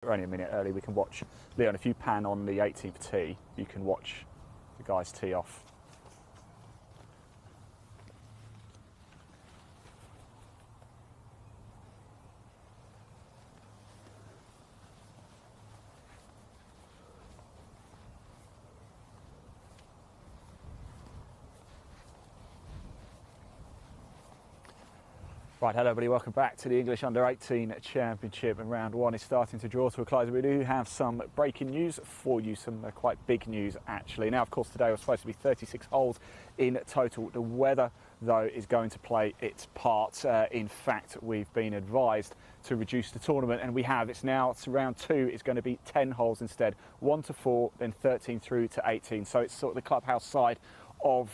We're only a minute early. We can watch Leon. If you pan on the 18th tee, you can watch the guys tee off. Right, hello everybody, welcome back to the English Under-18 Championship, and round one is starting to draw to a close. We do have some breaking news for you, some quite big news actually. Now of course today was supposed to be 36 holes in total. The weather though is going to play its part. In fact, we've been advised to reduce the tournament, and we have. It's round two is going to be 10 holes instead, 1 to 4, then 13 through to 18. So it's sort of the clubhouse side of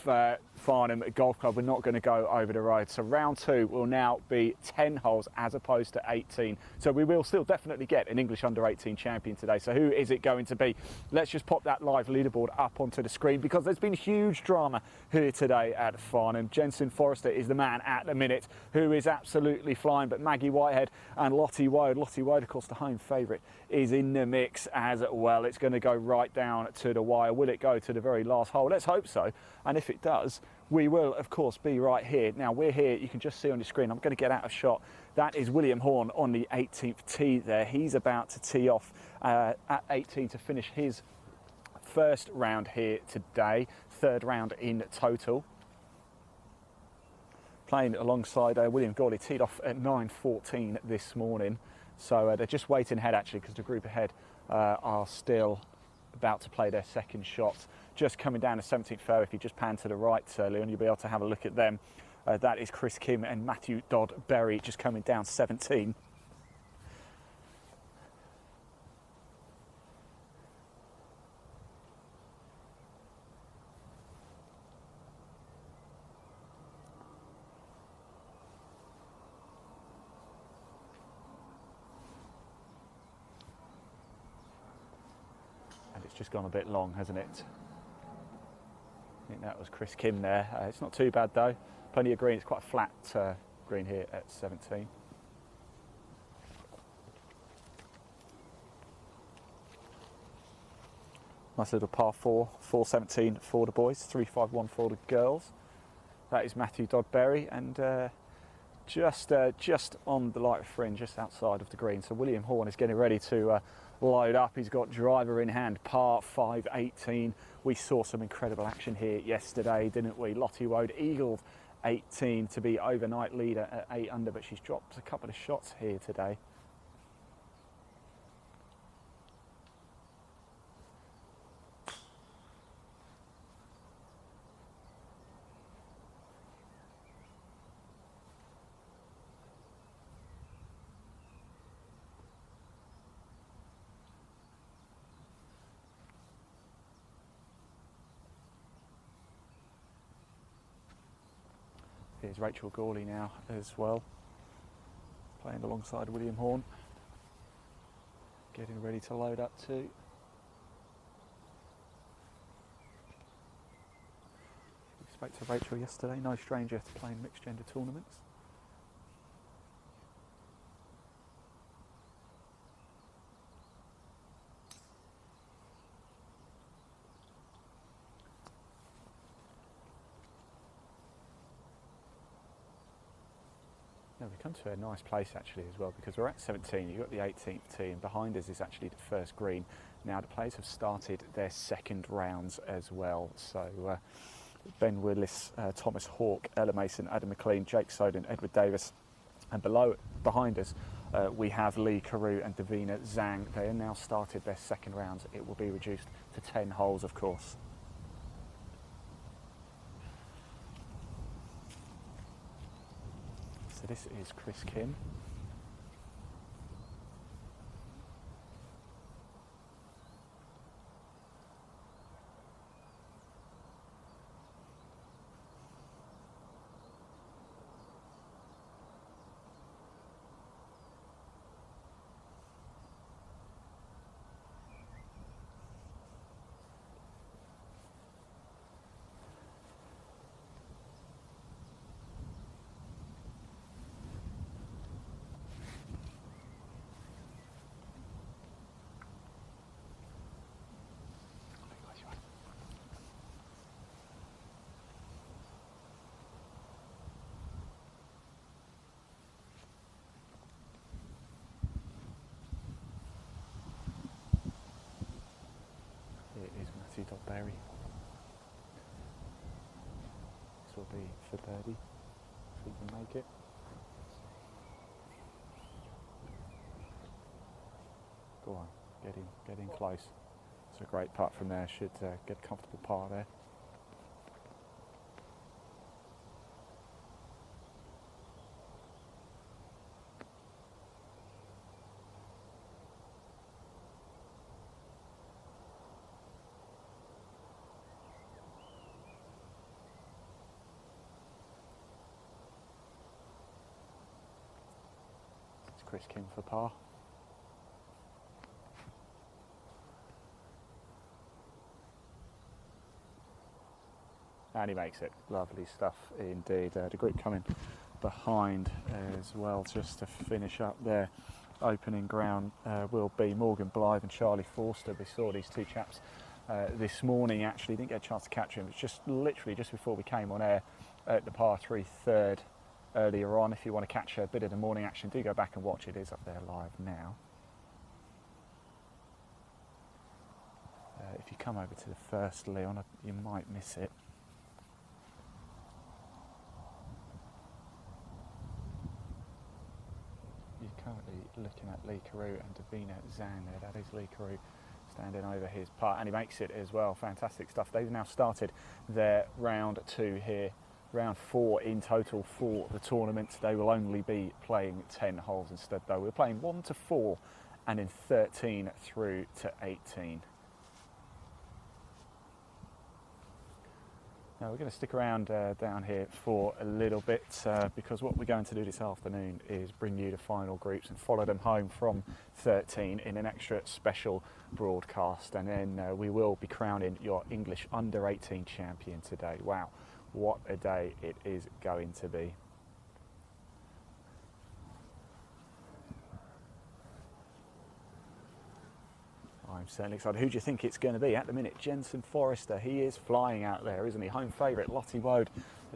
Farnham Golf Club. We're not going to go over the road. So round two will now be 10 holes as opposed to 18. So we will still definitely get an English Under-18 champion today. So who is it going to be? Let's just pop that live leaderboard up onto the screen, because there's been huge drama here today at Farnham. Jensen Forrester is the man at the minute who is absolutely flying, but Maggie Whitehead and Lottie Woad, of course the home favourite, is in the mix as well. It's going to go right down to the wire. Will it go to the very last hole? Let's hope so. And if it does, we will, of course, be right here. Now, we're here. You can just see on your screen. I'm going to get out of shot. That is William Horn on the 18th tee there. He's about to tee off at 18 to finish his first round here today. Third round in total. Playing alongside William Gawley, teed off at 9:14 this morning. So they're just waiting ahead, actually, because the group ahead are still about to play their second shot. Just coming down the 17th fairway. If you just pan to the right, Leon, you'll be able to have a look at them. That is Chris Kim and Matthew Dodd-Berry just coming down 17. And it's just gone a bit long, hasn't it? I think that was Chris Kim there. It's not too bad though. Plenty of green. It's quite a flat green here at 17. Nice little par 4, 417 for the boys, 351 for the girls. That is Matthew Dodd-Berry, and just on the light fringe, just outside of the green. So William Horn is getting ready to load up. He's got driver in hand, par 5, 18. We saw some incredible action here yesterday, didn't we? Lottie Woad eagled 18 to be overnight leader at 8 under, but she's dropped a couple of shots here today. Here's Rachel Gawley now as well, playing alongside William Horn, getting ready to load up too. We spoke to Rachel yesterday, no stranger to playing mixed gender tournaments. Now we come to a nice place actually as well, because we're at 17, you've got the 18th tee, and behind us is actually the first green. Now the players have started their second rounds as well, so Ben Willis, Thomas Hawke, Ella Mason, Adam McLean, Jake Soden, Edward Davis, and behind us we have Lee Carew and Davina Zhang. They have now started their second rounds. It will be reduced to 10 holes, of course. So this is Chris Kim. for birdie, if he can make it. Go on, get in close. It's a great putt from there, should get a comfortable par there. It's Chris King for par. And he makes it. Lovely stuff indeed. The group coming behind as well, just to finish up there. Opening ground will be Morgan Blythe and Charlie Forster. We saw these two chaps this morning. Actually didn't get a chance to catch him. It's just literally just before we came on air at the par 3 third earlier on. If you want to catch a bit of the morning action, do go back and watch it. It is up there live now. If you come over to the first, Leon, you might miss it. Currently looking at Lee Carew and Davina Zhang there. That is Lee Carew standing over his putt, and he makes it as well. Fantastic stuff. They've now started their round 2 here. Round 4 in total for the tournament. They will only be playing 10 holes instead though. We're playing 1 to 4 and in 13 through to 18. Now we're going to stick around down here for a little bit because what we're going to do this afternoon is bring you the final groups and follow them home from 13 in an extra special broadcast, and then we will be crowning your English under-18 champion today. Wow, what a day it is going to be. I'm certainly excited. Who do you think it's going to be? At the minute, Jensen Forrester. He is flying out there, isn't he? Home favourite, Lottie Woad.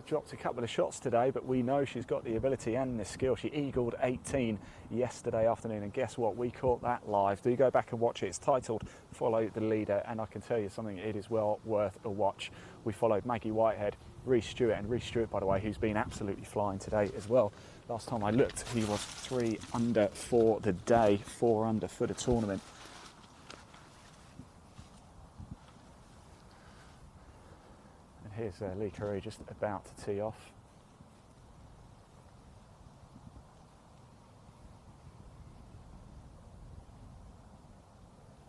Dropped a couple of shots today, but we know she's got the ability and the skill. She eagled 18 yesterday afternoon, and guess what? We caught that live. Do go back and watch it. It's titled Follow the Leader, and I can tell you something, it is well worth a watch. We followed Maggie Whitehead, Reece Stewart, and Reece Stewart, by the way, who's been absolutely flying today as well. Last time I looked, he was 3 under for the day, 4 under for the tournament. Here's Lee Carew just about to tee off.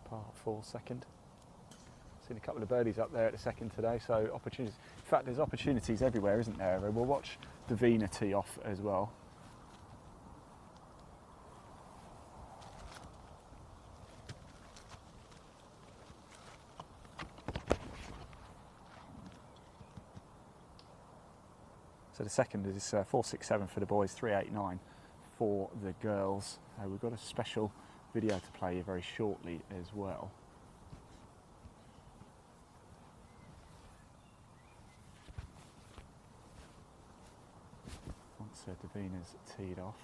Par 4 second. Seen a couple of birdies up there at the second today, so opportunities. In fact, there's opportunities everywhere, isn't there? We'll watch Davina tee off as well. So the second is 4.67 for the boys, 3.89 for the girls. We've got a special video to play you very shortly as well. Once Davina's teed off.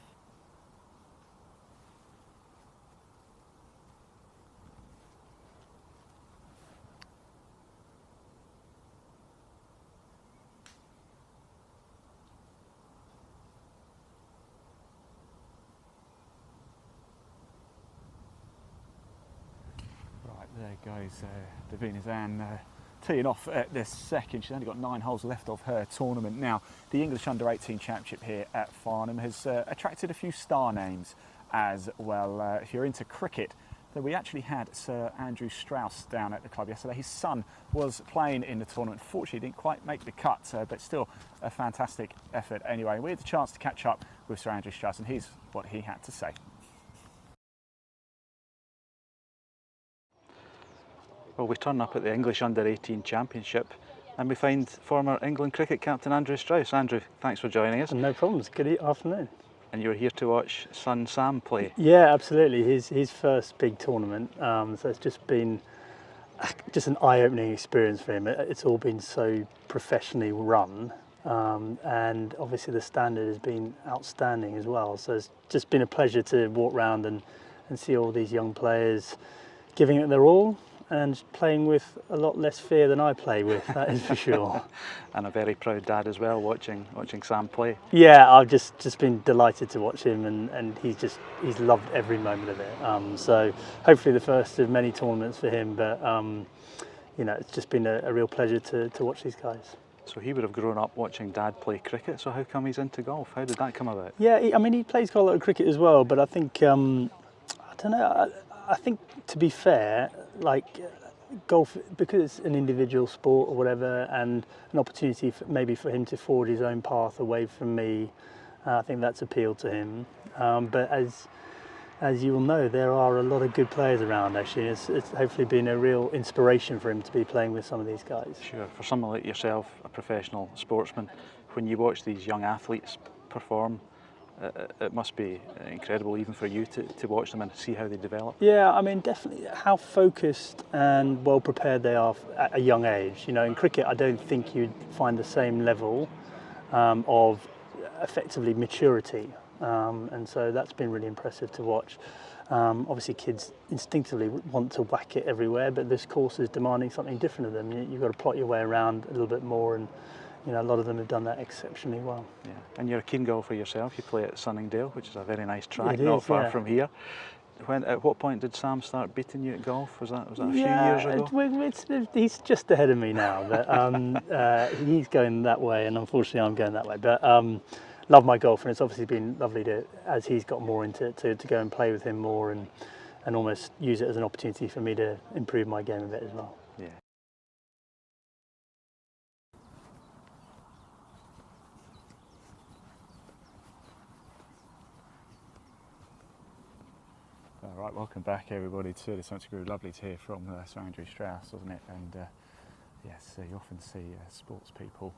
There goes Davina Zhang teeing off at the second. She's only got 9 holes left of her tournament. Now, the English Under-18 Championship here at Farnham has attracted a few star names as well. If you're into cricket, then we actually had Sir Andrew Strauss down at the club yesterday. His son was playing in the tournament. Fortunately, didn't quite make the cut, but still a fantastic effort anyway. We had the chance to catch up with Sir Andrew Strauss, and here's what he had to say. Well, we turn up at the English Under-18 Championship and we find former England cricket captain Andrew Strauss. Andrew, thanks for joining us. No problems. Good afternoon. And you're here to watch son Sam play. Yeah, absolutely. His first big tournament. So it's just been an eye-opening experience for him. It's all been so professionally run, and obviously the standard has been outstanding as well. So it's just been a pleasure to walk around and see all these young players giving it their all. and playing with a lot less fear than I play with, that is for sure. And a very proud dad as well, watching Sam play. Yeah, I've just been delighted to watch him, and he's loved every moment of it. So hopefully the first of many tournaments for him, but you know, it's just been a real pleasure to watch these guys. So he would have grown up watching dad play cricket, so how come he's into golf? How did that come about? Yeah, I mean, he plays quite a lot of cricket as well, but I think, I don't know, I think to be fair, like golf, because it's an individual sport or whatever, and an opportunity maybe for him to forward his own path away from me, I think that's appealed to him. But as you will know, there are a lot of good players around, actually. It's hopefully been a real inspiration for him to be playing with some of these guys. Sure. For someone like yourself, a professional sportsman, when you watch these young athletes perform, it must be incredible even for you to watch them and see how they develop. Yeah, I mean, definitely how focused and well prepared they are at a young age. You know, in cricket, I don't think you'd find the same level of effectively maturity. And so that's been really impressive to watch. Obviously, kids instinctively want to whack it everywhere, but this course is demanding something different of them. You've got to plot your way around a little bit more, and you know, a lot of them have done that exceptionally well. Yeah. And you're a keen golfer yourself. You play at Sunningdale, which is a very nice track, It not is, far yeah. from here. At what point did Sam start beating you at golf? Was that a few Yeah, years ago? he's just ahead of me now, but he's going that way, and unfortunately I'm going that way. But love my golf, and it's obviously been lovely to, as he's got more into it, to go and play with him more, and almost use it as an opportunity for me to improve my game a bit as well. Yeah. All right, welcome back everybody to the Centre Group. Lovely to hear from Sir Andrew Strauss, wasn't it? And yes, you often see sports people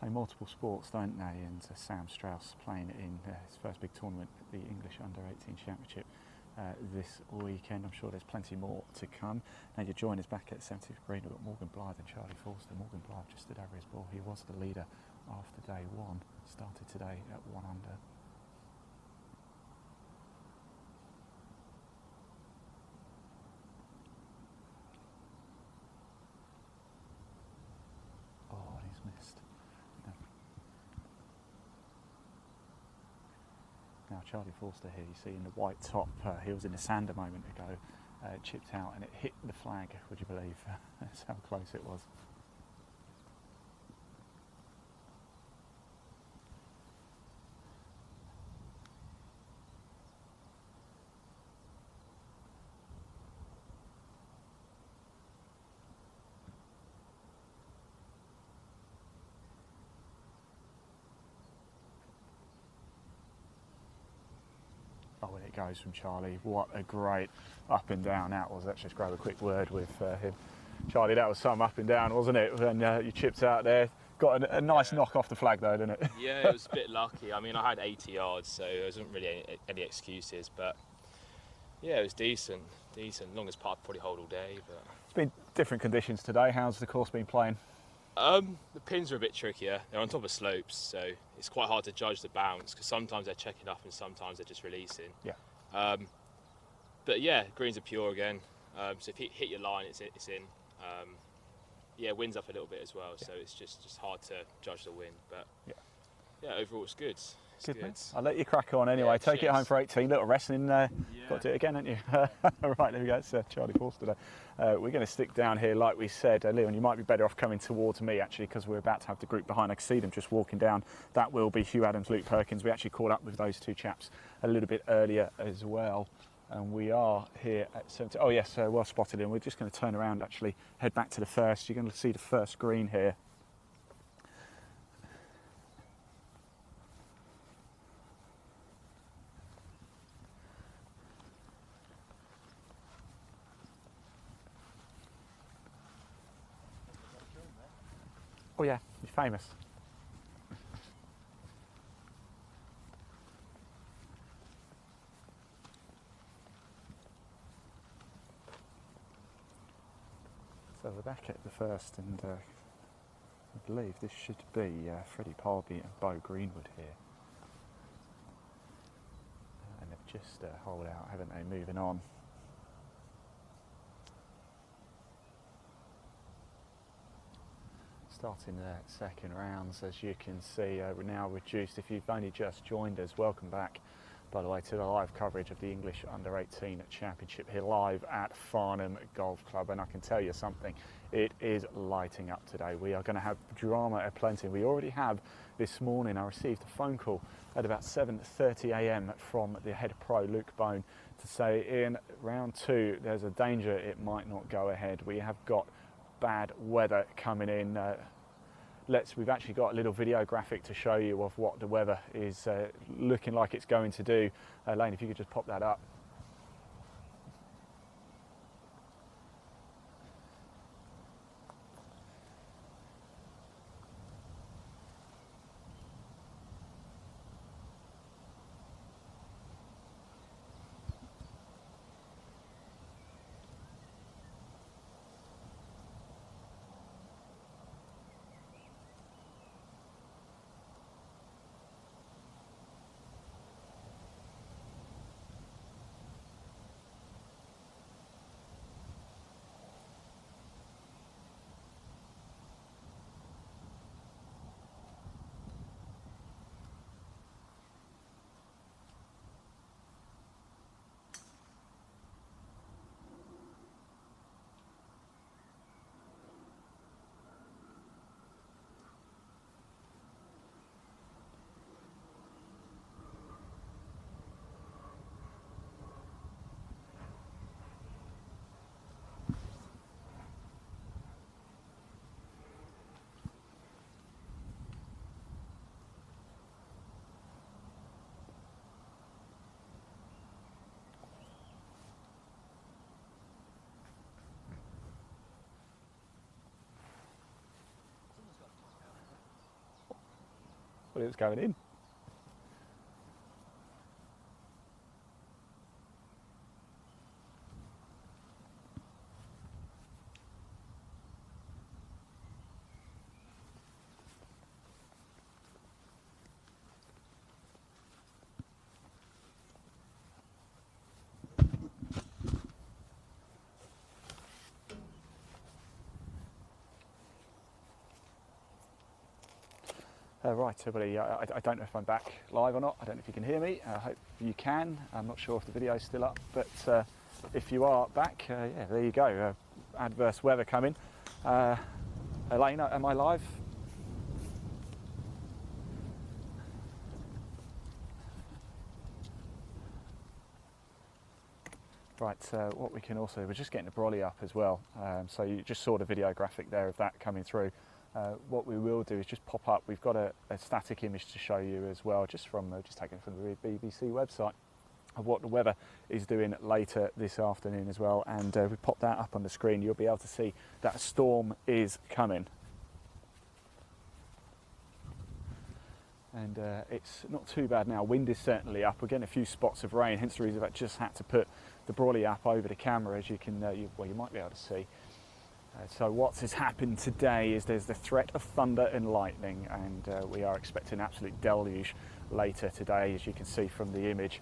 play multiple sports, don't they? And Sam Strauss playing in his first big tournament, the English Under-18 Championship this weekend. I'm sure there's plenty more to come. Now your join is back at 70th Green. We've got Morgan Blythe and Charlie Forster. Morgan Blythe just stood over his ball. He was the leader after day one. Started today at 1 under. Oh, and he's missed. Now Charlie Forster here, you see in the white top, he was in the sand a moment ago, chipped out and it hit the flag, would you believe? That's how close it was. Oh, and it goes from Charlie. What a great up and down that was. Let's just grab a quick word with him. Charlie, that was some up and down, wasn't it? And you chipped out there. Got a nice knock off the flag though, didn't it? Yeah, it was a bit lucky. I mean, I had 80 yards, so there wasn't really any excuses. But yeah, it was decent. Longest putt I'd probably hold all day. But It's been different conditions today. How's the course been playing? the pins are a bit trickier. They're on top of slopes, so it's quite hard to judge the bounce because sometimes they're checking up and sometimes they're just releasing. Yeah. But yeah, greens are pure again. So if you hit your line, it's in. Yeah, wind's up a little bit as well, so it's just hard to judge the wind. But yeah, overall it's good. It's Good, good. mate. I'll let you crack on anyway. Yeah, Take it cheers. home for 18. Little wrestling. Got to do it again, haven't you? Right, there we go. It's Charlie Forster today. We're going to stick down here, like we said. Leon, you might be better off coming towards me, actually, because we're about to have the group behind. I can see them just walking down. That will be Hugh Adams, Luke Perkins. We actually caught up with those two chaps a little bit earlier as well. And we are here at 70. Oh, yes, well spotted. And we're just going to turn around, actually, head back to the first. You're going to see the first green here. Oh yeah, he's famous. So we're back at the first, and I believe this should be Freddie Parby and Bo Greenwood here. And they've just holed out, haven't they, moving on. starting the second rounds. As you can see, we're now reduced. If you've only just joined us, welcome back, by the way, to the live coverage of the English Under-18 Championship here live at Farnham Golf Club. And I can tell you something, it is lighting up today. We are going to have drama aplenty. We already have this morning. I received a phone call at about 7:30 a.m. from the head pro, Luke Bone, to say in round 2 there's a danger it might not go ahead. We have got bad weather coming in. We've actually got a little video graphic to show you of what the weather is looking like it's going to do. Lane, if you could just pop that up. Well, it was going in. Right, everybody, I don't know if I'm back live or not. I don't know if you can hear me. I hope you can. I'm not sure if the video's still up, but if you are back, yeah, there you go. Adverse weather coming. Elaine, am I live? Right, what we can also, we're just getting the brolly up as well. So you just saw the video graphic there of that coming through. What we will do is just pop up. We've got a static image to show you as well, just taken from the BBC website, of what the weather is doing later this afternoon as well. And we pop that up on the screen. You'll be able to see that a storm is coming. And it's not too bad now. Wind is certainly up. We're getting a few spots of rain, hence the reason I've just had to put the brolly up over the camera, as you can, you might be able to see. So what has happened today is there's the threat of thunder and lightning, and we are expecting an absolute deluge later today, as you can see from the image.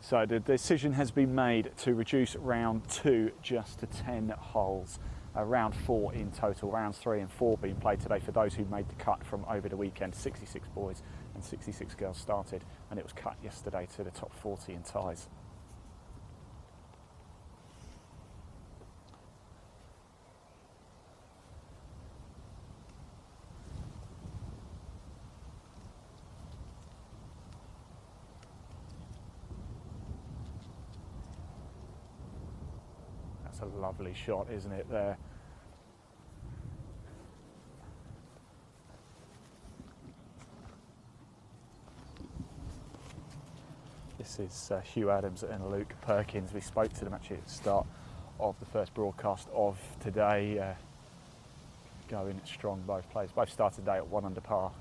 So the decision has been made to reduce round 2 just to 10 holes. Round 4 in total, rounds 3 and 4 being played today for those who made the cut from over the weekend. 66 boys and 66 girls started, and it was cut yesterday to the top 40 in ties. That's a lovely shot, isn't it, there? This is Hugh Adams and Luke Perkins. We spoke to them actually at the start of the first broadcast of today. Going strong, both players. Both started today at 1 under par.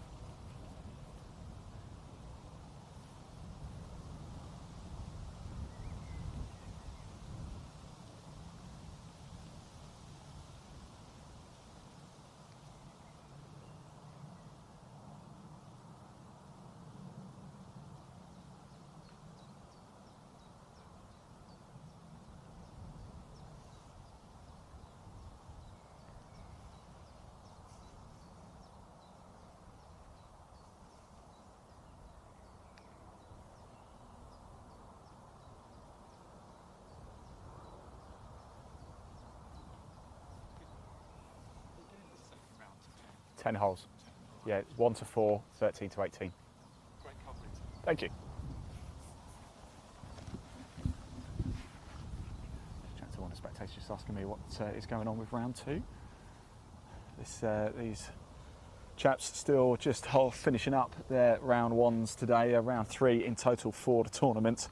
10 holes. Yeah, 1 to 4, 13 to 18. Great coverage. Thank you. Chat to one of the spectators just asking me what is going on with round 2. These chaps still just finishing up their round 1s today, round 3 in total for the tournament.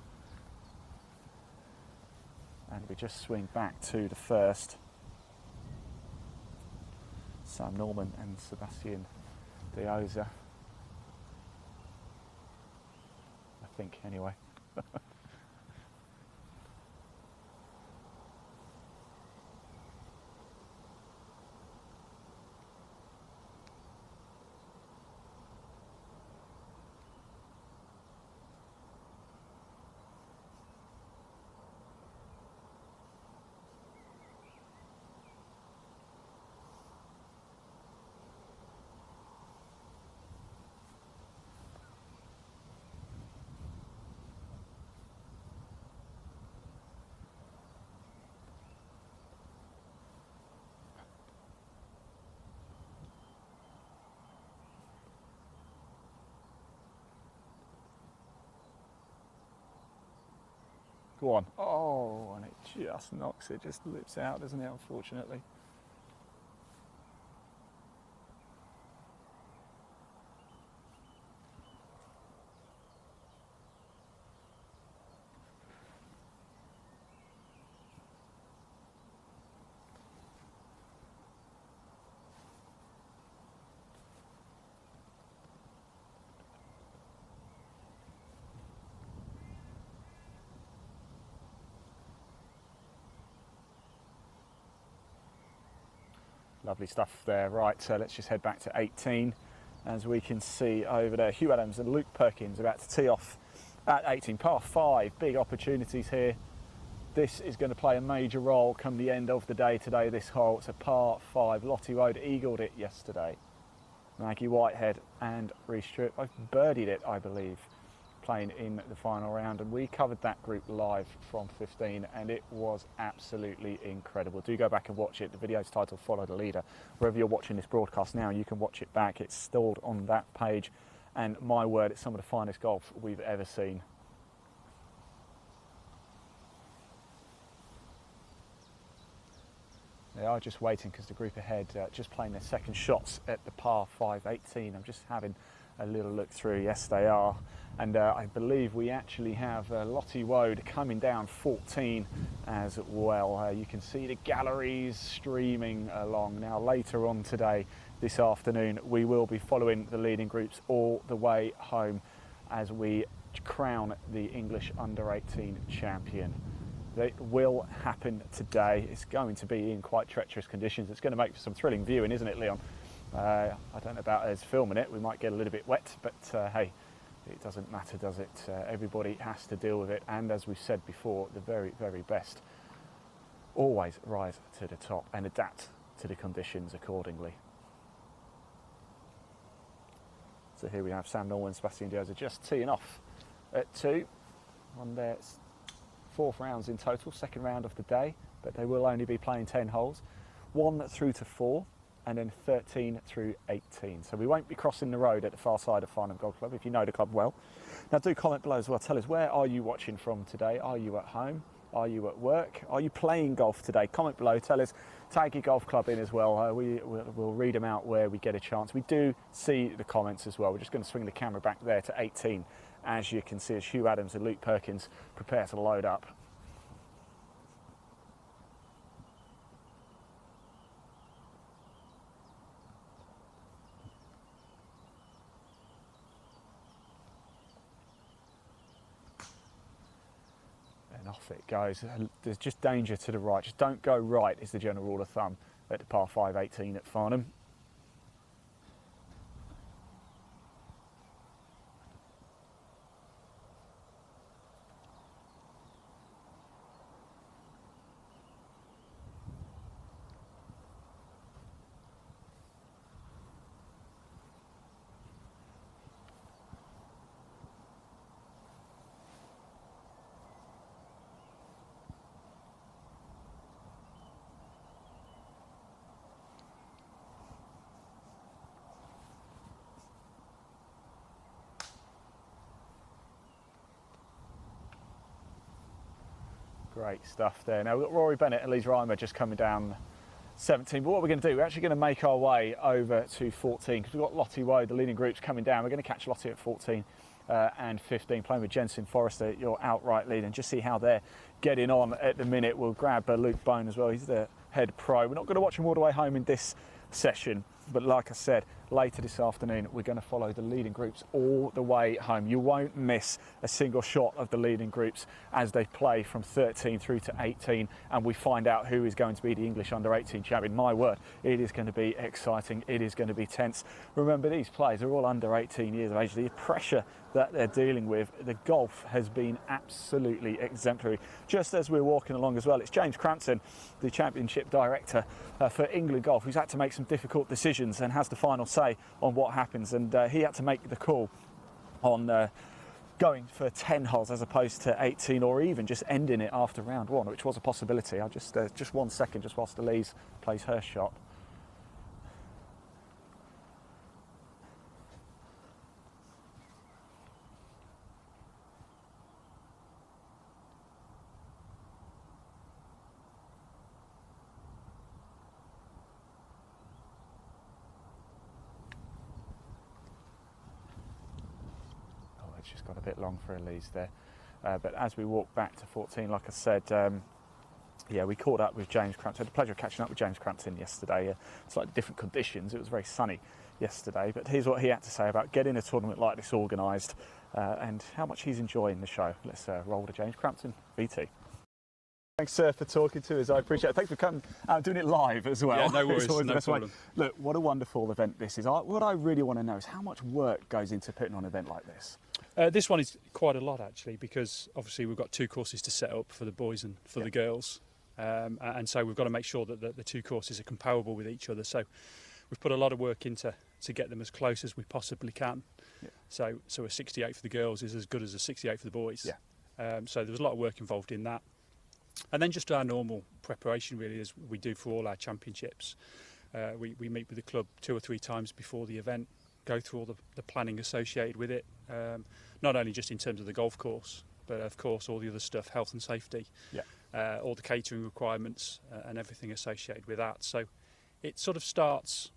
And we just swing back to the first. Sam Norman and Sebastian Deoza. I think, anyway. Go on. Oh, and it just knocks it, just lips out, doesn't it, unfortunately? Lovely stuff there. Right, so let's just head back to 18. As we can see over there, Hugh Adams and Luke Perkins about to tee off at 18, par 5. Big opportunities here. This is going to play a major role come the end of the day today, this hole. It's a par 5. Lottie Wood eagled it yesterday. Maggie Whitehead and Reece Stewart both birdied it, I believe, playing in the final round, and we covered that group live from 15, and it was absolutely incredible. Do go back and watch it. The video's titled Follow the Leader. Wherever you're watching this broadcast now, you can watch it back. It's stored on that page, and my word, it's some of the finest golf we've ever seen. They are just waiting because the group ahead just playing their second shots at the par 5 18. I'm just having a little look through. Yes, they are. And I believe we actually have Lottie Wood coming down 14 as well. You can see the galleries streaming along. Now later on today, this afternoon, we will be following the leading groups all the way home as we crown the English Under-18 champion. It will happen today. It's going to be in quite treacherous conditions. It's going to make for some thrilling viewing, isn't it, Leon? I don't know about us filming it. We might get a little bit wet, but hey, it doesn't matter, does it? Everybody has to deal with it. And as we've said before, the very, very best always rise to the top and adapt to the conditions accordingly. So here we have Sam Norman and Sebastian Deoza just teeing off at 2 on their 4th rounds in total, 2nd round of the day, but they will only be playing 10 holes, 1 through to 4, and then 13 through 18. So we won't be crossing the road at the far side of Farnham Golf Club, if you know the club well. Now do comment below as well. Tell us, where are you watching from today? Are you at home? Are you at work? Are you playing golf today? Comment below. Tell us. Tag your golf club in as well. We'll read them out where we get a chance. We do see the comments as well. We're just going to swing the camera back there to 18. As you can see, as Hugh Adams and Luke Perkins prepare to load up. And off it goes. There's just danger to the right. Just don't go right is the general rule of thumb at the par 5 18 at Farnham. Great stuff there. Now we've got Rory Bennett and Lise Reimer just coming down 17. But what we're going to do, we're actually going to make our way over to 14 because we've got Lottie Woe, the leading groups, coming down. We're going to catch Lottie at 14 and 15, playing with Jensen Forrester, your outright lead, and just see how they're getting on at the minute. We'll grab Luke Bone as well. He's the head pro. We're not going to watch him all the way home in this session, but like I said, later this afternoon we're going to follow the leading groups all the way home. You won't miss a single shot of the leading groups as they play from 13 through to 18, and we find out who is going to be the English under-18 champion. My word, it is going to be exciting, it is going to be tense. Remember, these players are all under 18 years of age. The pressure that they're dealing with, the golf has been absolutely exemplary. Just as we're walking along as well, it's James Crampton, the championship director for England Golf, who's had to make some difficult decisions and has the final say on what happens, and he had to make the call on going for 10 holes as opposed to 18, or even just ending it after round one, which was a possibility. I'll just 1 second, just whilst Elise plays her shot. It's just got a bit long for Elise there. But as we walk back to 14, like I said, yeah, we caught up with James Crampton. I had the pleasure of catching up with James Crampton yesterday. Slightly different conditions. It was very sunny yesterday. But here's what he had to say about getting a tournament like this organised and how much he's enjoying the show. Let's roll to James Crampton, VT. Thanks, sir, for talking to us. I appreciate it. Thanks for coming out doing it live as well. Yeah, no worries, no problem. way. Look, what a wonderful event this is. What I really want to know is how much work goes into putting on an event like this. This one is quite a lot, actually, because obviously we've got two courses to set up for the boys and for the girls. And so we've got to make sure that the two courses are comparable with each other. So we've put a lot of work into to get them as close as we possibly can. Yeah. So a 68 for the girls is as good as a 68 for the boys. Yeah. So there was a lot of work involved in that. And then just our normal preparation, really, as we do for all our championships. We meet with the club 2 or 3 times before the event, go through all the planning associated with it, not only just in terms of the golf course, but of course all the other stuff, health and safety, all the catering requirements and everything associated with that. So it sort of starts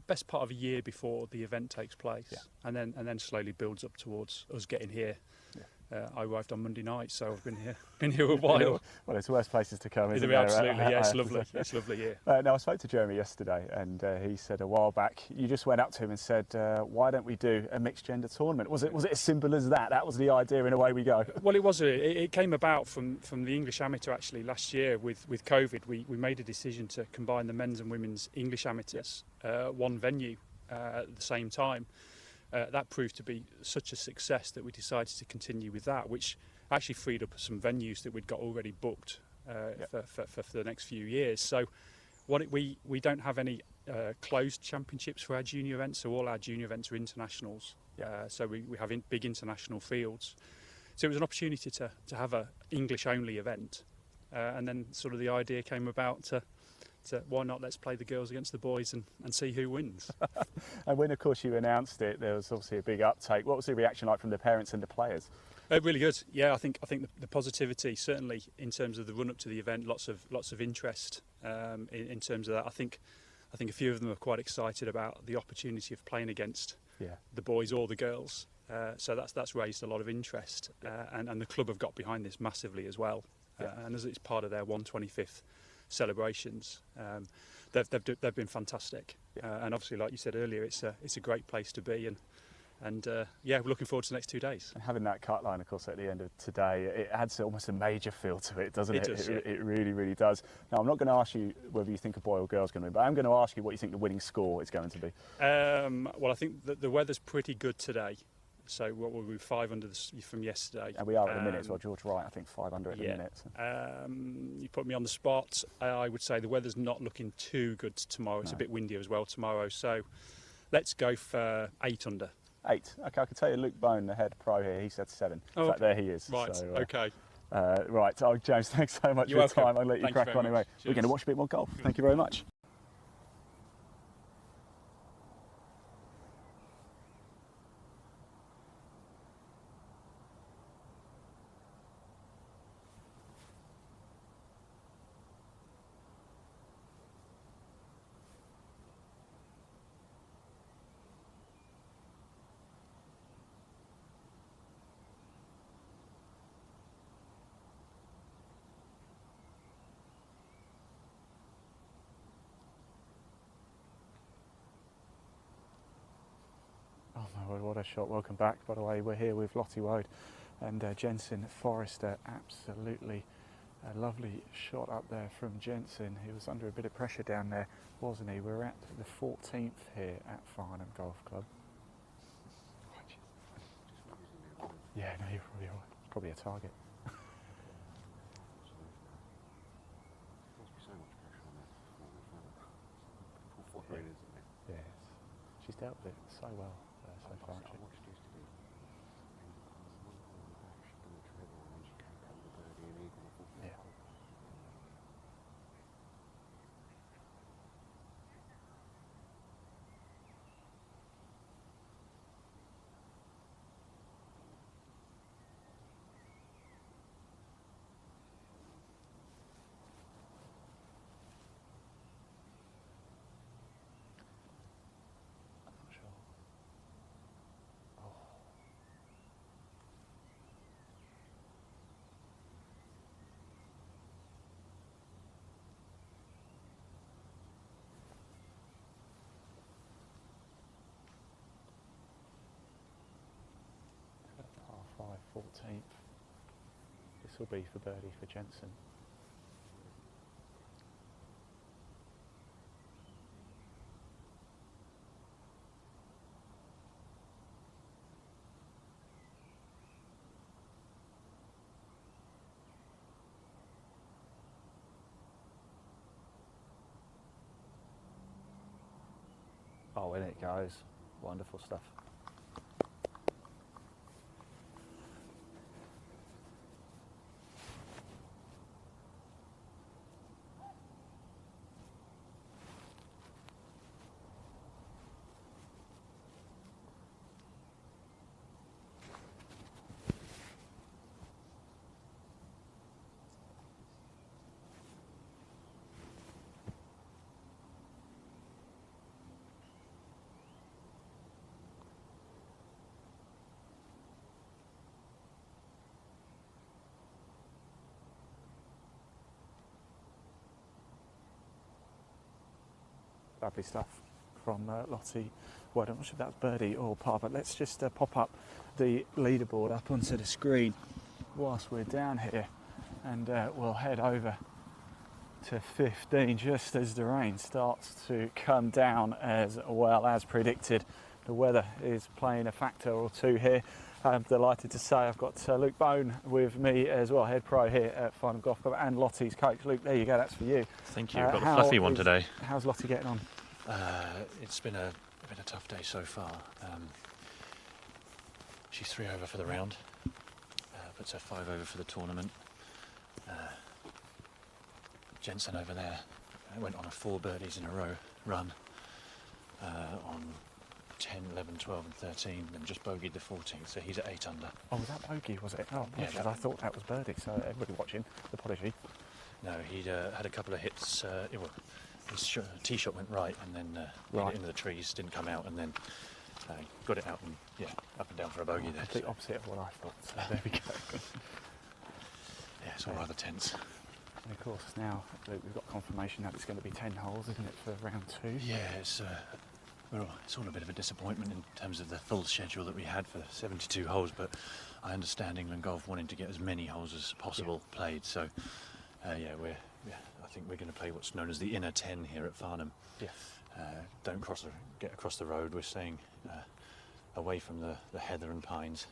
best part of a year before the event takes place, and then slowly builds up towards us getting here. I arrived on Monday night, so I've been here a while. Well, it's worse places to come, isn't there? Absolutely, yeah, it's lovely. It's lovely here. Now, I spoke to Jeremy yesterday, and he said a while back, you just went up to him and said, why don't we do a mixed gender tournament? Was it as simple as that? That was the idea, and away we go. Well, it was. It came about from the English Amateur, actually. Last year with COVID, we made a decision to combine the men's and women's English Amateurs, one venue at the same time. That proved to be such a success that we decided to continue with that, which actually freed up some venues that we'd got already booked for the next few years. So we don't have any closed championships for our junior events, so all our junior events are internationals. So we have big international fields. So it was an opportunity to have an English-only event, and then sort of the idea came about to why not, let's play the girls against the boys and see who wins. And when, of course, you announced it, there was obviously a big uptake. What was the reaction like from the parents and the players? Really good. Yeah, I think the positivity, certainly in terms of the run up to the event, lots of interest in terms of that. I think a few of them are quite excited about the opportunity of playing against the boys or the girls. So that's raised a lot of interest, and the club have got behind this massively as well. And as it's part of their 125th celebrations, they've been fantastic, and obviously, like you said earlier, it's a great place to be, and we're looking forward to the next 2 days. And having that cut line, of course, at the end of today, it adds almost a major feel to it, doesn't it? It really, really does. Now, I'm not going to ask you whether you think a boy or girl is going to win, but I'm going to ask you what you think the winning score is going to be. Well, I think that the weather's pretty good today. So what were we, 5 under from yesterday? And we are at the minute as well, George Wright, I think 5 under at the minute. So. You put me on the spot. I would say the weather's not looking too good tomorrow. It's a bit windy as well tomorrow. So let's go for 8 under. 8. Okay, I can tell you Luke Bone, the head pro here, he said 7. In fact, there he is. Right, so, okay. Right, James, thanks so much for your time. I'll let you crack on anyway. We're going to watch a bit more golf. Thank you very much. what a shot. Welcome back, by the way. We're here with Lottie Woad and Jensen Forrester. Absolutely a lovely shot up there from Jensen. He was under a bit of pressure down there, wasn't he? We're at the 14th here at Farnham Golf Club. Yeah, no, you're probably right. It's probably a target. Yes. She's dealt with it so well so far, actually. Yeah. I'm not sure. Oh. Par 5, 14th. This will be for birdie for Jensen. Oh, in it goes. Wonderful stuff. Lovely stuff from Lottie Woad. I'm not sure if that's birdie or par, but let's just pop up the leaderboard up onto the screen whilst we're down here, and we'll head over to 15 just as the rain starts to come down as well as predicted. The weather is playing a factor or two here. I'm delighted to say I've got Luke Bone with me as well, head pro here at Farnham Golf Club, and Lottie's coach. Luke, there you go, that's for you. Thank you. I've got a fluffy one today. How's Lottie getting on? It's been a tough day so far. She's 3 over for the round, puts her 5 over for the tournament. Jensen over there went on a 4 birdies in a row run on 10, 11, 12 and 13, and just bogeyed the 14th, so he's at 8 under. Oh, was that bogey, was it? Oh, yeah, I thought that was birdie, so everybody watching, apology. No, he'd had a couple of hits. His tee shot went right, and then hit it into the trees, didn't come out, and then got it out and up and down for a bogey there. Complete opposite of what I thought, so there we go. Yeah, it's all rather tense. And of course now, Luke, we've got confirmation that it's going to be 10 holes, isn't it, for round 2? Yeah, it's all a bit of a disappointment in terms of the full schedule that we had for 72 holes, but I understand England Golf wanting to get as many holes as possible played, so I think we're going to play what's known as the inner 10 here at Farnham. Yes. Don't get across the road. We're staying away from the heather and pines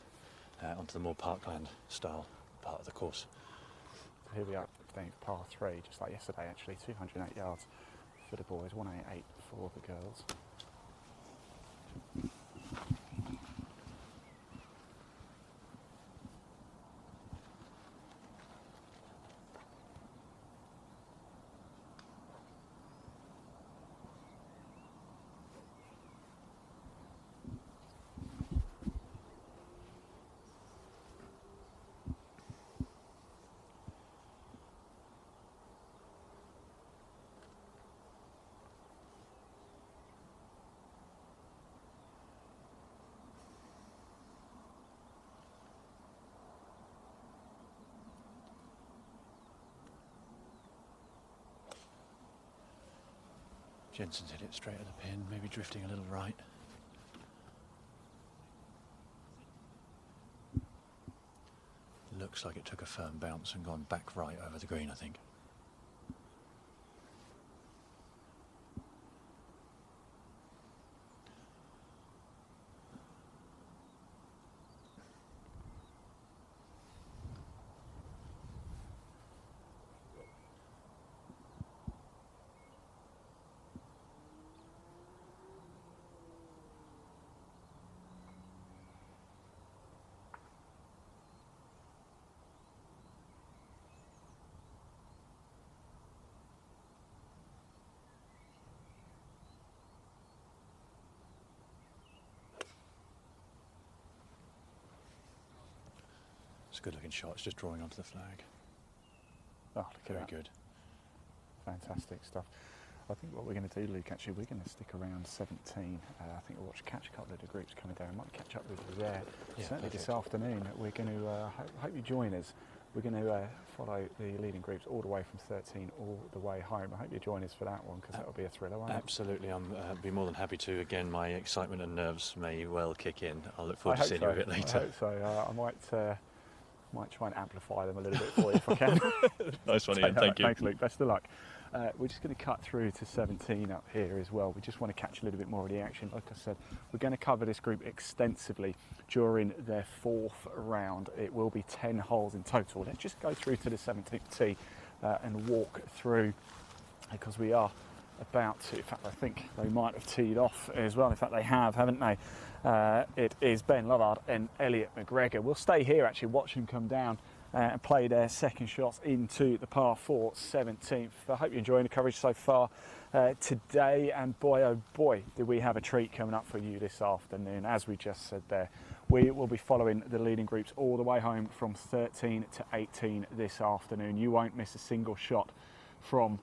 onto the more parkland style part of the course. Here we are, playing par 3, just like yesterday actually, 208 yards for the boys, 188 for the girls. Jensen's hit it straight at the pin, maybe drifting a little right. looks like it took a firm bounce and gone back right over the green, I think. It's a good looking shot, it's just drawing onto the flag. Oh, look at Very that. good. Fantastic stuff. I think what we're going to do, Luke, actually, we're going to stick around 17. I think we'll catch a couple of the groups coming down. We might catch up with you there. Yeah, Certainly perfect. this afternoon. We're going to, hope you join us. We're going to follow the leading groups all the way from 13 all the way home. I hope you join us for that one, because that'll be a thriller, won't it? Absolutely, I'll be more than happy to. Again, my excitement and nerves may well kick in. I'll look forward to seeing you a bit later. I hope so. I might try and amplify them a little bit for you if I can. Nice one, Ian, thank you. Thanks, Luke. Best of luck. We're just going to cut through to 17 up here as well. We just want to catch a little bit more of the action. Like I said, we're going to cover this group extensively during their 4th round. It will be 10 holes in total. Let's just go through to the 17th tee and walk through, because we are about to, in fact, I think they might have teed off as well. In fact, they have, haven't they? It is Ben Lovard and Elliot McGregor. We'll stay here, actually, watch them come down and play their second shots into the par 4 17th. I hope you're enjoying the coverage so far today, and boy oh boy do we have a treat coming up for you this afternoon. As we just said there, we will be following the leading groups all the way home from 13 to 18 this afternoon. You won't miss a single shot from,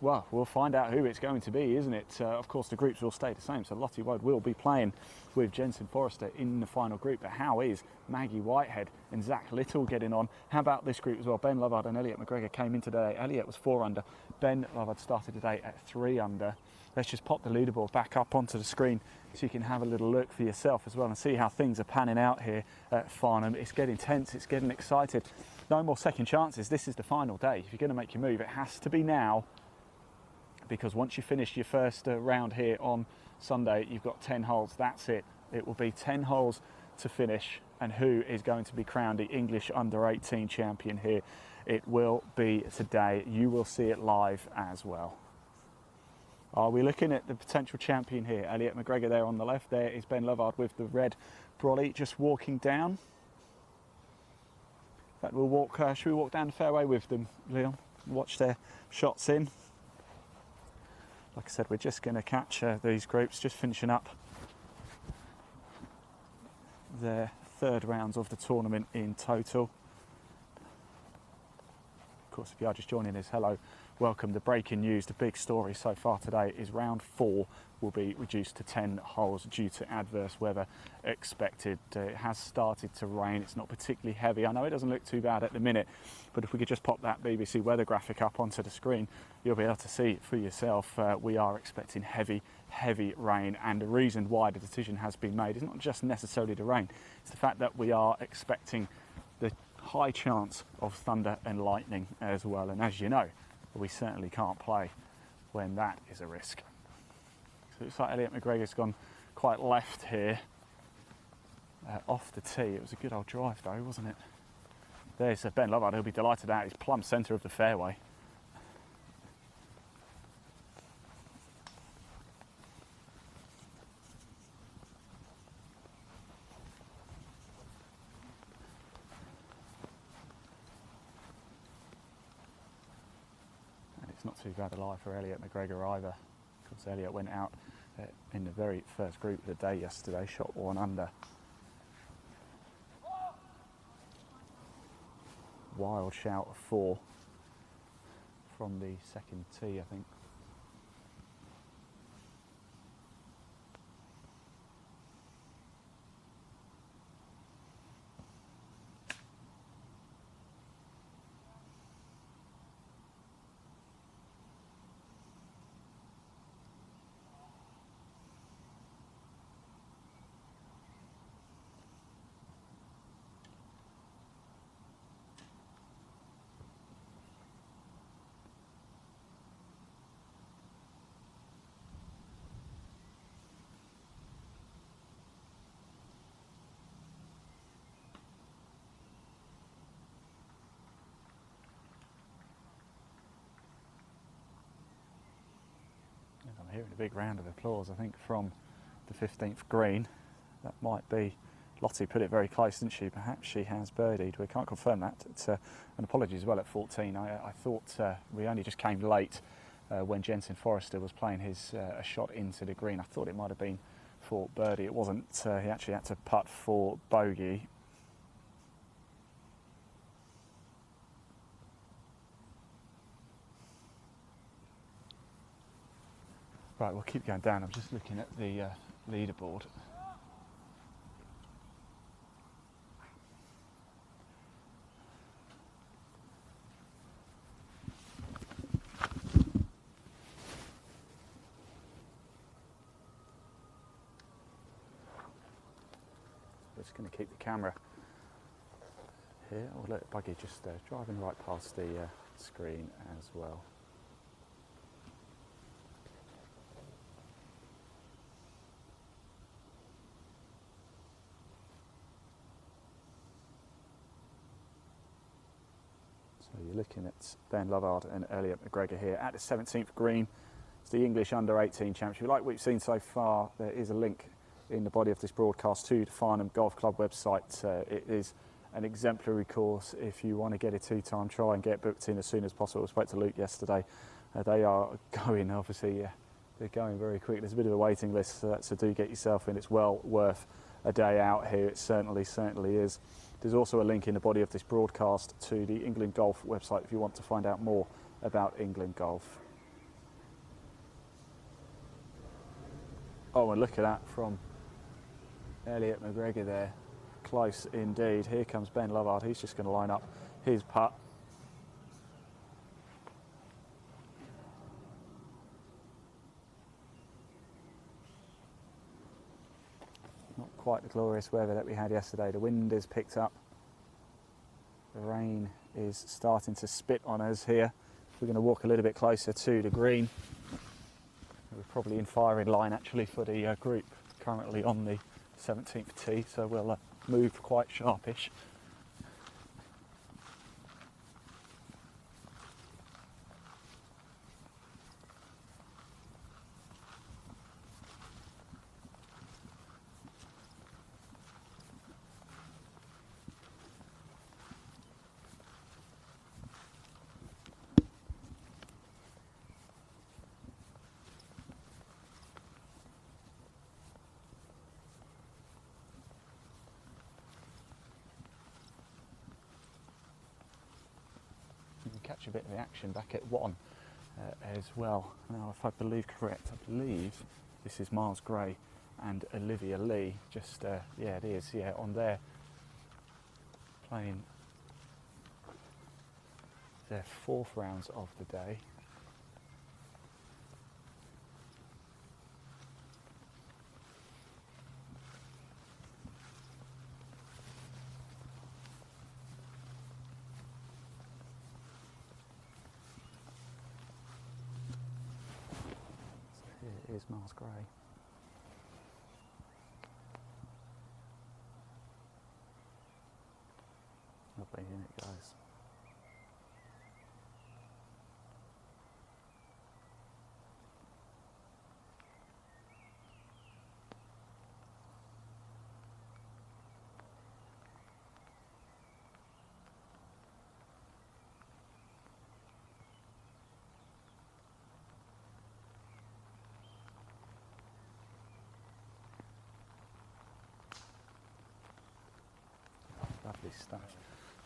well, we'll find out who it's going to be, isn't it? Of course, the groups will stay the same. So Lottie Wood will be playing with Jensen Forrester in the final group. But how is Maggie Whitehead and Zach Little getting on? How about this group as well? Ben Lovard and Elliot McGregor came in today. Elliot was 4 under. Ben Lovard started today at 3 under. Let's just pop the leaderboard back up onto the screen so you can have a little look for yourself as well and see how things are panning out here at Farnham. It's getting tense. It's getting excited. No more second chances. This is the final day. If you're going to make your move, it has to be now, because once you finish your first round here on Sunday, you've got 10 holes. That's it. It will be 10 holes to finish, and who is going to be crowned the English under-18 champion here? It will be today. You will see it live as well. Are we looking at the potential champion here? Elliot McGregor there on the left. There is Ben Lovard with the red brolly just walking down. In fact, we'll walk. Should we walk down the fairway with them, Leon? Watch their shots in. Like I said, we're just going to catch these groups, just finishing up their 3rd rounds of the tournament in total. Of course, if you are just joining us, hello, welcome. The breaking news, the big story so far today is round 4 will be reduced to 10 holes due to adverse weather expected. It has started to rain. It's not particularly heavy. I know it doesn't look too bad at the minute, but if we could just pop that BBC weather graphic up onto the screen, you'll be able to see it for yourself. We are expecting heavy rain, and the reason why the decision has been made is not just necessarily the rain, it's the fact that we are expecting the high chance of thunder and lightning as well, and as you know, we certainly can't play when that is a risk. So it looks like Elliot McGregor's gone quite left here off the tee. It was a good old drive though, wasn't it? There's Ben Lovard. He'll be delighted at. He's plumb centre of the fairway. And it's not too bad a lie for Elliot McGregor either, because Elliot went out in the very first group of the day yesterday, shot 1 under. Wild shout of 4 from the second tee, I think. Hearing a big round of applause, I think, from the 15th green. That might be, Lottie put it very close, didn't she? Perhaps she has birdied. We can't confirm that. It's an apology as well at 14. I thought we only just came late when Jensen Forrester was playing his a shot into the green. I thought it might have been for birdie. It wasn't. He actually had to putt for bogey. Right, we'll keep going down. I'm just looking at the leaderboard. We're just going to keep the camera here. I'll let Buggy just driving right past the screen as well. So you're looking at Ben Lovard and Elliot McGregor here at the 17th green. It's the English Under-18 Championship. Like we've seen so far, there is a link in the body of this broadcast to the Farnham Golf Club website. It is an exemplary course. If you want to get a tee-time try and get booked in as soon as possible. I spoke to Luke yesterday. They are going, obviously, they're going very quick. There's a bit of a waiting list, so do get yourself in. It's well worth a day out here. It certainly is. There's also a link in the body of this broadcast to the England Golf website if you want to find out more about England Golf. Oh, and look at that from Elliot McGregor there. Close indeed. Here comes Ben Lovard. He's just going to line up his putt. Not quite the glorious weather that we had yesterday. The wind is picked up. The rain is starting to spit on us here. We're going to walk a little bit closer to the green. We're probably in firing line actually for the group currently on the 17th tee, so we'll move quite sharpish. Catch a bit of the action back at 1 as well. Now, if I believe correct, I believe this is Miles Gray and Olivia Lee. Just yeah, it is. Yeah, on there playing their 4th rounds of the day. Is Miles Gray. Lovely unit, guys. Lovely stuff.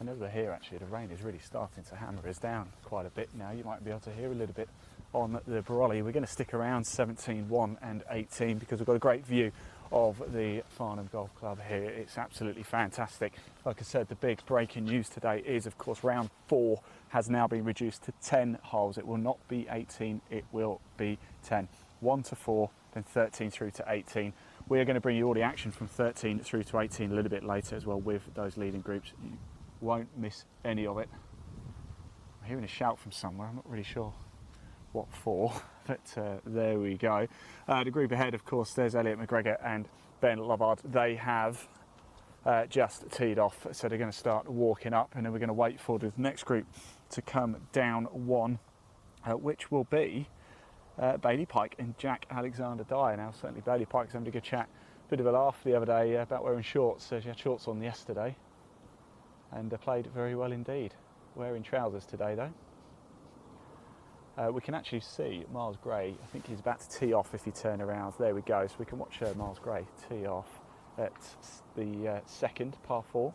I know we're here actually, the rain is really starting to hammer us down quite a bit now. You might be able to hear a little bit on the Brolly. We're going to stick around 17, 1 and 18 because we've got a great view of the Farnham Golf Club here. It's absolutely fantastic. Like I said, the big breaking news today is, of course, round 4 has now been reduced to 10 holes. It will not be 18, it will be 10. 1 to 4, then 13 through to 18. We are going to bring you all the action from 13 through to 18 a little bit later as well with those leading groups. You won't miss any of it. I'm hearing a shout from somewhere. I'm not really sure what for, but there we go. The group ahead, of course, there's Elliot McGregor and Ben Lovard. They have just teed off, so they're going to start walking up, and then we're going to wait for the next group to come down 1, which will be Bailey Pike and Jack Alexander Dyer. Now certainly Bailey Pike's having a good chat, bit of a laugh the other day about wearing shorts. She had shorts on yesterday and played very well indeed. Wearing trousers today though. We can actually see Miles Gray. I think he's about to tee off if he turn around. There we go. So we can watch Miles Gray tee off at the second par 4.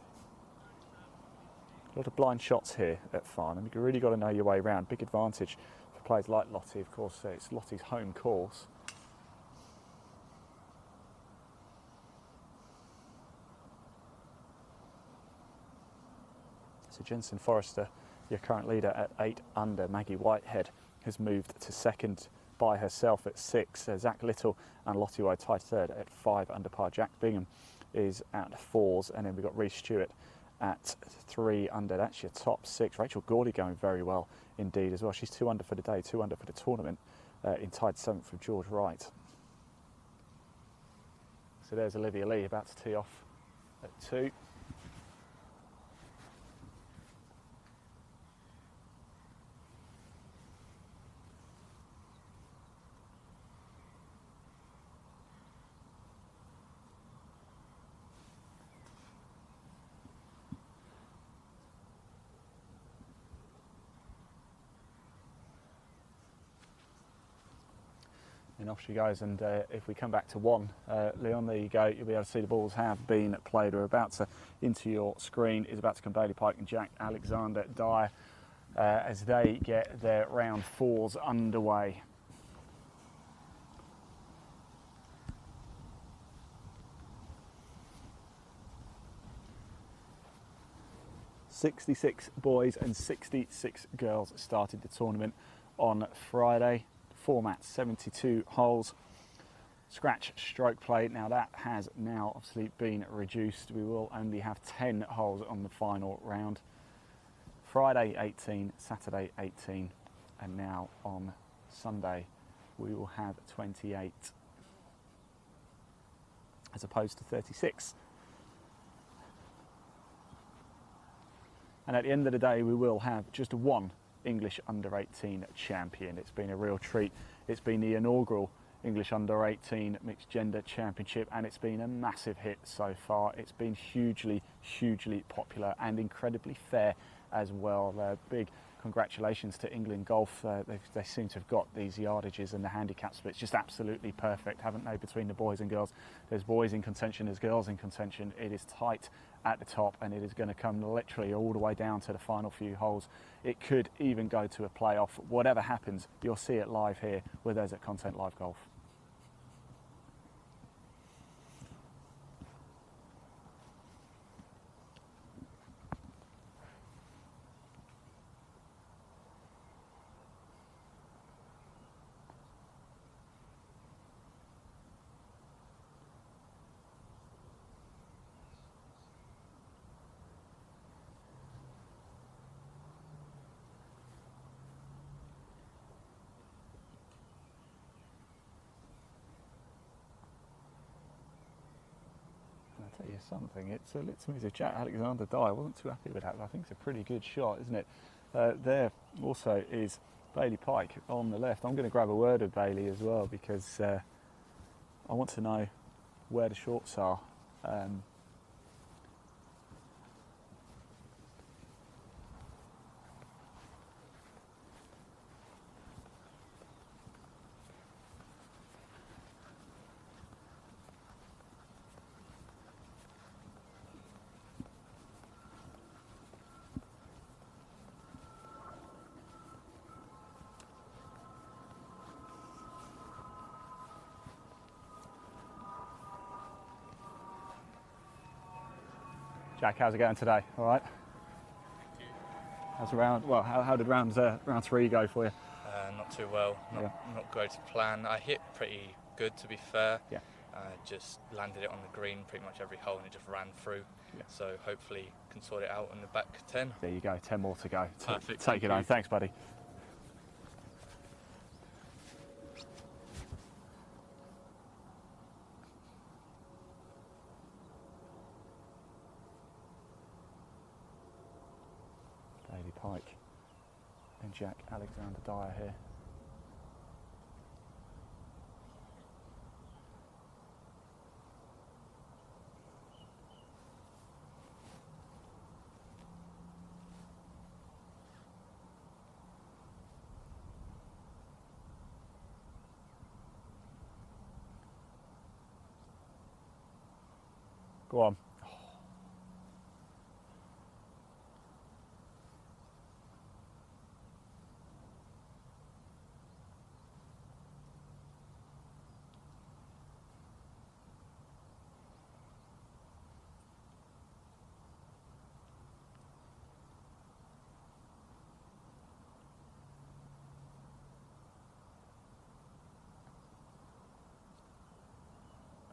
A lot of blind shots here at Farnham. You've really got to know your way around. Big advantage for players like Lottie. Of course, it's Lottie's home course. So Jensen Forrester, your current leader at 8 under. Maggie Whitehead has moved to second by herself at 6. Zach Little and Lottie White tied third at 5 under par. Jack Bingham is at 4s, and then we've got Reece Stewart at 3 under. That's your top 6. Rachel Gawdy going very well indeed as well. She's 2 under for the day, 2 under for the tournament, in tied 7th with George Wright. So there's Olivia Lee about to tee off at 2. And off she goes, and if we come back to 1, Leon, there you go, you'll be able to see the balls have been played. We're about to, into your screen, is about to come Bailey Pike and Jack Alexander Dyer as they get their round 4s underway. "66 boys and 66 girls started the tournament on Friday. Format 72 holes, scratch stroke play. Now that has now obviously been reduced. We will only have 10 holes on the final round. Friday 18, Saturday 18, and now on Sunday we will have 28 as opposed to 36. And at the end of the day we will have just 1 English under-18 champion. It's been a real treat. It's been the inaugural English under-18 mixed gender championship, and it's been a massive hit so far. It's been hugely popular and incredibly fair as well. Big congratulations to England Golf. They seem to have got these yardages and the handicap splits just absolutely perfect, haven't they, between the boys and girls. There's boys in contention, there's girls in contention. It is tight at the top, and it is going to come literally all the way down to the final few holes. It could even go to a playoff. Whatever happens, you'll see it live here with us at Content Live Golf. I'll tell you something, it's a me as Jack Alexander Dyer. I wasn't too happy with that, but I think it's a pretty good shot, isn't it? There also is Bailey Pike on the left. I'm going to grab a word with Bailey as well, because I want to know where the shorts are. Jack, how's it going today? All right? Thank you. How's the round? Well, how did round 3 go for you? Not too well. Not great to plan. I hit pretty good, to be fair. Yeah. Just landed it on the green pretty much every hole, and it just ran through. Yeah. So hopefully can sort it out in the back 10. There you go. 10 more to go. Perfect. Take it on. Thanks, buddy. Bailey Pike and Jack Alexander Dyer here. Go on.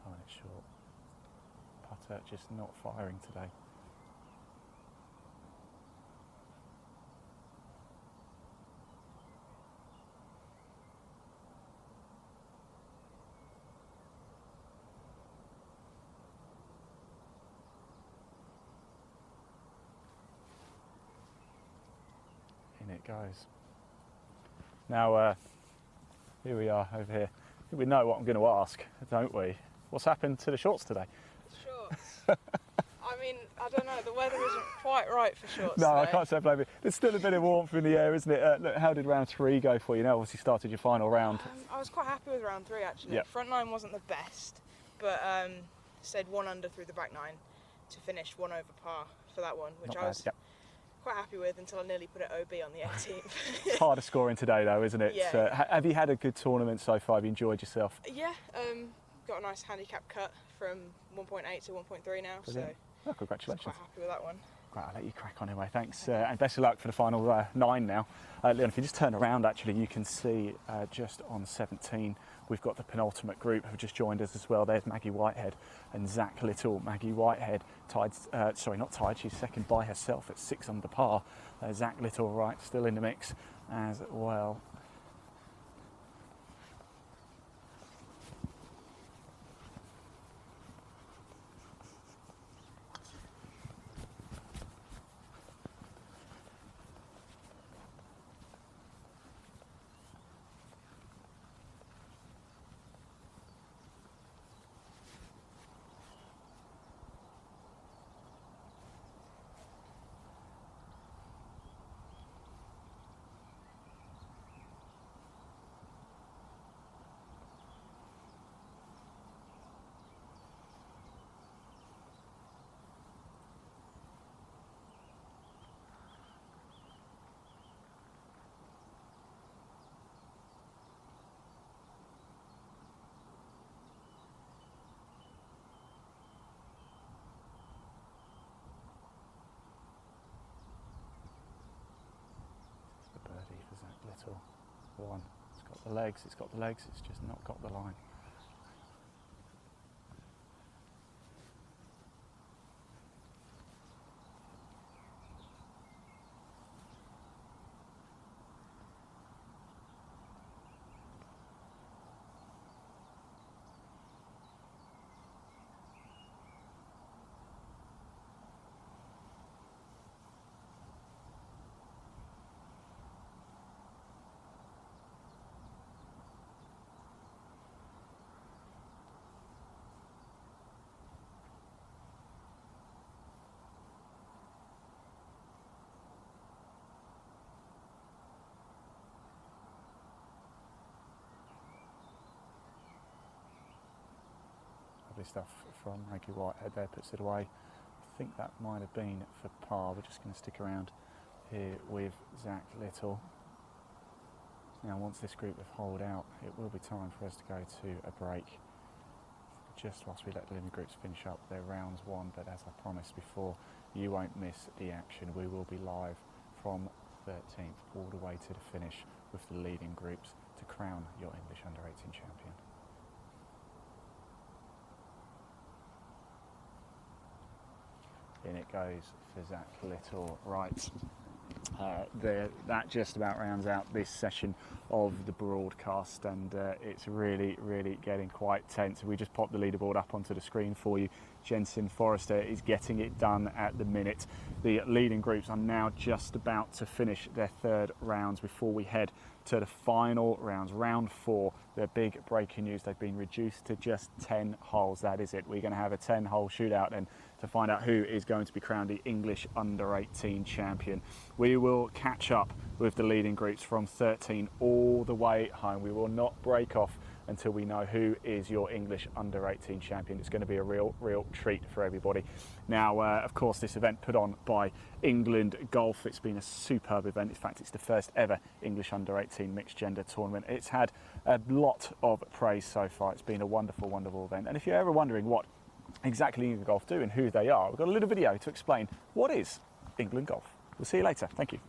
Oh, it's short. Putter just not firing today. In it goes. Now, here we are over here. I think we know what I'm going to ask, don't we? What's happened to the shorts today? Shorts. I mean, I don't know. The weather isn't quite right for shorts. No, I today. can't say blame you. There's still a bit of warmth in the air, isn't it? Look, how did round 3 go for you? Now, obviously, started your final round. I was quite happy with round 3 actually. Yep. Front 9 wasn't the best, but stayed 1 under through the back 9 to finish 1 over par for that one, which Not I bad, was yep. quite happy with until I nearly put it OB on the 18th. It's harder scoring today, though, isn't it? Yeah. Have you had a good tournament so far? Have you enjoyed yourself? Yeah, got a nice handicap cut from 1.8 to 1.3 now, Brilliant. so Oh, congratulations. quite happy with that one. Right, I'll let you crack on anyway. Thanks, and best of luck for the final 9 now. Leon, if you just turn around, actually, you can see just on 17, we've got the penultimate group who've just joined us as well. There's Maggie Whitehead and Zach Little. Maggie Whitehead tied, sorry, not tied, she's second by herself at 6 under par. Zach Little, right, still in the mix as well. Birdie for Zach Little. One. It's got the legs, it's just not got the line. Lovely stuff from Maggie Whitehead there, puts it away. I think that might have been for par. We're just going to stick around here with Zach Little. Now, once this group have holed out, it will be time for us to go to a break. Just whilst we let the living groups finish up their rounds 1, but as I promised before, you won't miss the action. We will be live from 13th all the way to the finish with the leading groups to crown your English Under-18 champion. In it goes for Zach Little. Right, that just about rounds out this session of the broadcast, and it's really getting quite tense. We just popped the leaderboard up onto the screen for you. Jensen Forrester is getting it done at the minute. The leading groups are now just about to finish their 3rd rounds before we head to the final rounds. Round 4, the big breaking news, they've been reduced to just 10 holes. That is it. We're going to have a 10-hole shootout then to find out who is going to be crowned the English Under-18 champion. We will catch up with the leading groups from 13 all the way home. We will not break off until we know who is your English under-18 champion. It's going to be a real treat for everybody. Now, of course, this event put on by England Golf, it's been a superb event. In fact, it's the first ever English under-18 mixed gender tournament. It's had a lot of praise so far. It's been a wonderful event. And if you're ever wondering what exactly England Golf do and who they are, we've got a little video to explain what is England Golf. We'll see you later. Thank you.